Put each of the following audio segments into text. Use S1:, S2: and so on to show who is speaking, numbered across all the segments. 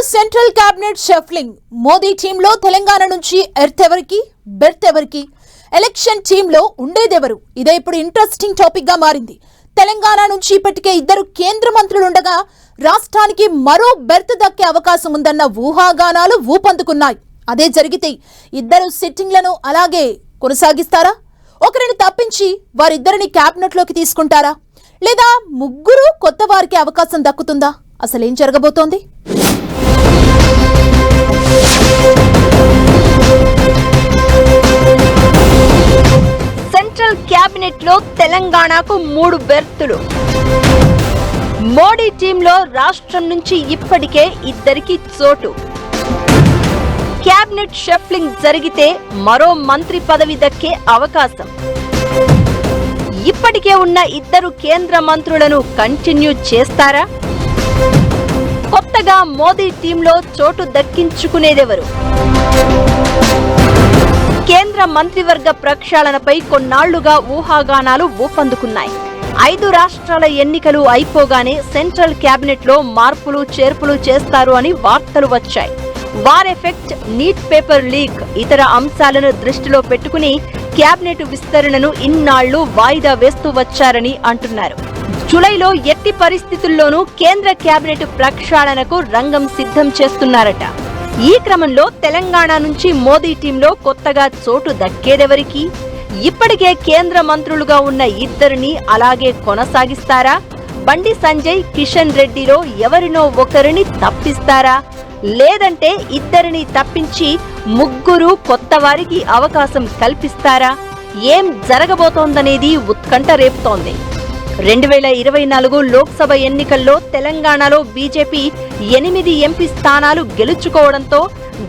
S1: Central cabinet shuffling. Modi టీంలో తెలంగాణ నుంచి earth ఎవరికి, బెర్త్ ఎవరికి, ఎలక్షన్ టీంలో ఉండేదెవరు? ఇదే ఇప్పుడు ఇంట్రెస్టింగ్ టాపిక్ గా మారింది. తెలంగాణ నుంచి ఇప్పటికే 2 కేంద్ర మంత్రులుండగా రాష్ట్రానికి మరో బెర్త్ దక్కే అవకాశం ఉందన్న ఊహాగానాలు ఊపందుకున్నాయి. అదే జరిగితే 2 సిట్టింగ్లను అలాగే కొనసాగిస్తారా? ఒకరిని తప్పించి వారిద్దరిని క్యాబినెట్ లోకి తీసుకుంటారా? లేదా ముగ్గురు కొత్త వారికి అవకాశం దక్కుతుందా? అసలేం జరగబోతోంది?
S2: సెంట్రల్ క్యాబినెట్ లో తెలంగాణకు 3 బెర్తులు. మోడీ టీంలో రాష్ట్రం నుంచి ఇప్పటికే 2కి చోటు. క్యాబినెట్ షఫ్లింగ్ జరిగితే మరో మంత్రి పదవి దక్కే అవకాశం. ఇప్పటికే ఉన్న 2 కేంద్ర మంత్రులను కంటిన్యూ చేస్తారా? కొత్తగా మోదీ టీంలో చోటు దక్కించుకునేదెవరు? కేంద్ర మంత్రివర్గ ప్రక్షాళనపై కొన్నాళ్లుగా ఊహాగానాలు ఊపందుకున్నాయి. 5 రాష్ట్రాల ఎన్నికలు అయిపోగానే సెంట్రల్ క్యాబినెట్ లో మార్పులు చేర్పులు చేస్తారు అని వార్తలు వచ్చాయి. War effect, neat paper leak, ఇతర అంశాలను దృష్టిలో పెట్టుకుని క్యాబినెట్ విస్తరణను ఇన్నాళ్లు వాయిదా వేస్తూ వచ్చారని అంటున్నారు. జూలైలో ఎట్టి పరిస్థితుల్లోనూ కేంద్ర క్యాబినెట్ ప్రక్షాళనకు రంగం సిద్ధం చేస్తున్నారట. ఈ క్రమంలో తెలంగాణ నుంచి మోదీ టీంలో కొత్తగా చోటు దక్కేదెవరికి? ఇప్పటికే కేంద్ర మంత్రులుగా ఉన్న 2ని అలాగే కొనసాగిస్తారా? బండి సంజయ్, కిషన్ రెడ్డిలో ఎవరినో ఒకరిని తప్పిస్తారా? లేదంటే 2ని తప్పించి ముగ్గురు కొత్త వారికి అవకాశం కల్పిస్తారా? ఏం జరగబోతోందనేది ఉత్కంఠ రేపుతోంది. 2024 లోక్సభ ఎన్నికల్లో తెలంగాణలో బీజేపీ 8 ఎంపీ స్థానాలు గెలుచుకోవడంతో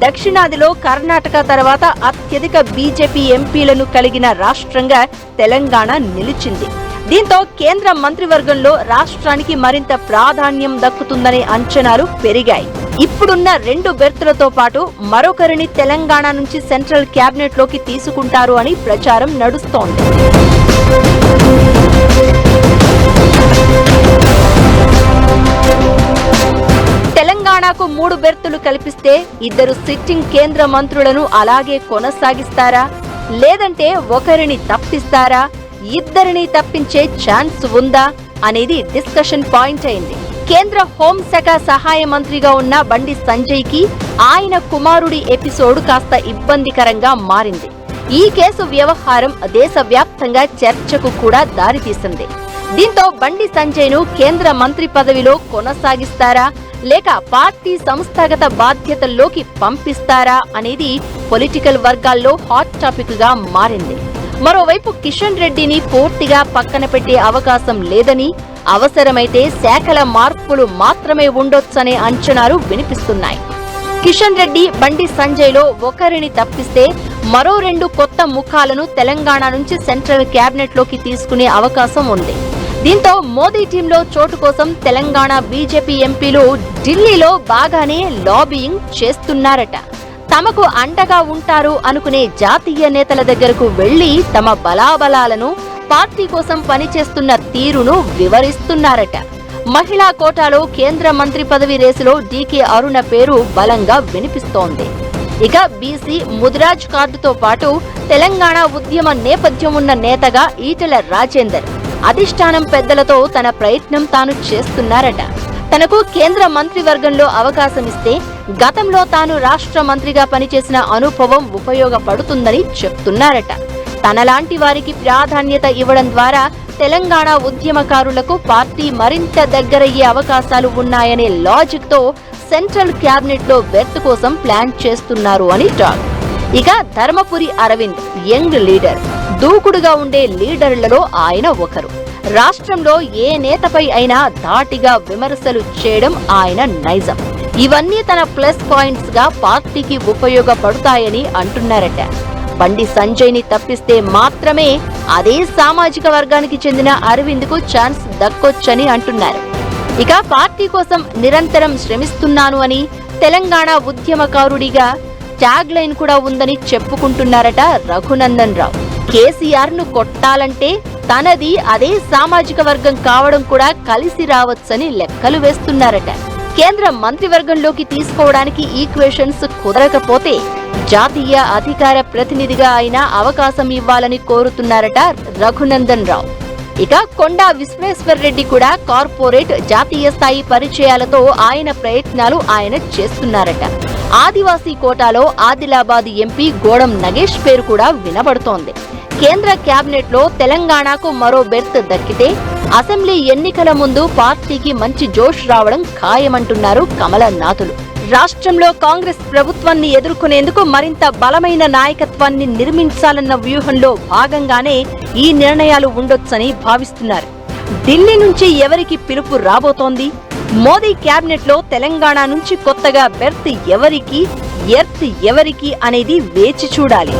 S2: దక్షిణాదిలో కర్ణాటక తర్వాత అత్యధిక బీజేపీ ఎంపీలను కలిగిన రాష్ట్రంగా తెలంగాణ నిలిచింది. దీంతో కేంద్ర మంత్రివర్గంలో రాష్ట్రానికి మరింత ప్రాధాన్యం దక్కుతుందనే అంచనాలు పెరిగాయి. ఇప్పుడున్న 2 బెర్తులతో పాటు మరొకరిని తెలంగాణ నుంచి సెంట్రల్ క్యాబినెట్ లోకి తీసుకుంటారు అని ప్రచారం నడుస్తోంది. తెలంగాణకు 3 బెర్తులు కల్పిస్తే 2 సిట్టింగ్ కేంద్ర మంత్రులను అలాగే కొనసాగిస్తారా? లేదంటే ఒకరిని తప్పిస్తారా? 2ని తప్పించే ఛాన్స్ ఉందా అనేది డిస్కషన్ పాయింట్ అయింది. కేంద్ర హోంశాఖ సహాయ మంత్రిగా ఉన్న బండి సంజయ్ కి ఆయన కుమారుడి ఎపిసోడ్ కాస్త ఇబ్బందికరంగా మారింది. ఈ కేసు వ్యవహారం దేశవ్యాప్తంగా చర్చకు కూడా దారితీసింది. దీంతో బండి సంజయ్ ను కేంద్ర మంత్రి పదవిలో కొనసాగిస్తారా లేక పార్టీ సంస్థాగత బాధ్యతల్లోకి పంపిస్తారా అనేది పొలిటికల్ వర్గాల్లో హాట్ టాపిక్ గా మారింది. మరోవైపు కిషన్ రెడ్డిని పూర్తిగా పక్కన పెట్టే అవకాశం లేదని, అవసరమైతే శాఖల మార్పులు మాత్రమే ఉండొచ్చనే అంచనాలు వినిపిస్తున్నాయి. కిషన్ రెడ్డి, బండి సంజయ్ లో ఒకరిని తప్పిస్తే మరో 2 కొత్త ముఖాలను తెలంగాణ నుంచి సెంట్రల్ క్యాబినెట్ లోకి తీసుకునే అవకాశం ఉంది. దీంతో మోదీ టీంలో చోటు కోసం తెలంగాణ బీజేపీ ఎంపీలు ఢిల్లీలో బాగానే లాబియింగ్ చేస్తున్నారట. తమకు అండగా ఉంటారు అనుకునే జాతీయ నేతల దగ్గరకు వెళ్లి తమ బలాబలాలను, పార్టీ కోసం పనిచేస్తున్న తీరును వివరిస్తున్నారట. మహిళా కోటాలో కేంద్ర మంత్రి పదవి రేసులో డీకే అరుణ పేరు బలంగా వినిపిస్తోంది. ఇక బీసీ ముదిరాజ్ కార్డుతో పాటు తెలంగాణ ఉద్యమ నేపథ్యం ఉన్న నేతగా ఈటెల రాజేందర్ అధిష్టానం పెద్దలతో తన ప్రయత్నం తాను చేస్తున్నారట. తనకు కేంద్ర మంత్రివర్గంలో అవకాశమిస్తే గతంలో తాను రాష్ట్ర మంత్రిగా పనిచేసిన అనుభవం ఉపయోగపడుతుందని చెప్తున్నారట. తనలాంటి వారికి ప్రాధాన్యత ఇవ్వడం ద్వారా తెలంగాణ ఉద్యమకారులకు పార్టీ మరింత దగ్గరయ్యే అవకాశాలు ఉన్నాయనే లాజిక్ తో సెంట్రల్ క్యాబినెట్ లో బెర్త్ కోసం ప్లాన్ చేస్తున్నారు అని టాక్. ఇక ధర్మపురి అరవింద్ యంగ్ లీడర్, దూకుడుగా ఉండే లీడర్లలో ఆయన ఒకరు. రాష్ట్రంలో ఏ నేతపై అయినా ధాటిగా విమర్శలు చేయడం ఆయన నైజం. ఇవన్నీ తన ప్లస్ పాయింట్స్ గా పార్టీకి ఉపయోగపడతాయని అంటున్నారట. బండి సంజయ్ ని తప్పిస్తే మాత్రమే అదే సామాజిక వర్గానికి చెందిన అరవింద్ కు ఛాన్స్ దక్కొచ్చని అంటున్నారు. ఇక పార్టీ కోసం నిరంతరం శ్రమిస్తున్నాను అని, తెలంగాణ ఉద్యమకారుడిగా ట్యాగ్ లైన్ కూడా ఉందని చెప్పుకుంటున్నారట రఘునందన్ రావు. కేసీఆర్ ను కొట్టాలంటే తనది అదే సామాజిక వర్గం కావడం కూడా కలిసి రావచ్చని లెక్కలు వేస్తున్నారట. కేంద్ర మంత్రివర్గంలోకి తీసుకోవడానికి ఈక్వేషన్స్ కుదరకపోతే జాతీయ అధికార ప్రతినిధిగా అయినా అవకాశం ఇవ్వాలని కోరుతున్నారట రఘునందన్ రావు. ఇక కొండా విశ్వేశ్వర్ రెడ్డి కూడా కార్పొరేట్ జాతీయ స్థాయి పరిచయాలతో ఆయన ప్రయత్నాలు చేస్తున్నారట. ఆదివాసీ కోటాలో ఆదిలాబాద్ ఎంపీ గోడం నగేష్ పేరు కూడా వినబడుతోంది. కేంద్ర కేబినెట్ లో తెలంగాణకు మరో బెర్త్ దక్కితే అసెంబ్లీ ఎన్నికల ముందు పార్టీకి మంచి జోష్ రావడం ఖాయమంటున్నారు కమలనాథులు. రాష్ట్రంలో కాంగ్రెస్ ప్రభుత్వాన్ని ఎదుర్కొనేందుకు మరింత బలమైన నాయకత్వాన్ని నిర్మించాలన్న వ్యూహంలో భాగంగానే ఈ నిర్ణయాలు ఉండొచ్చని భావిస్తున్నారు. ఢిల్లీ నుంచి ఎవరికి పిలుపు రాబోతోంది? మోదీ కేబినెట్ లో తెలంగాణ నుంచి కొత్తగా బెర్త్ ఎవరికి, ఎర్త్ ఎవరికి అనేది వేచి చూడాలి.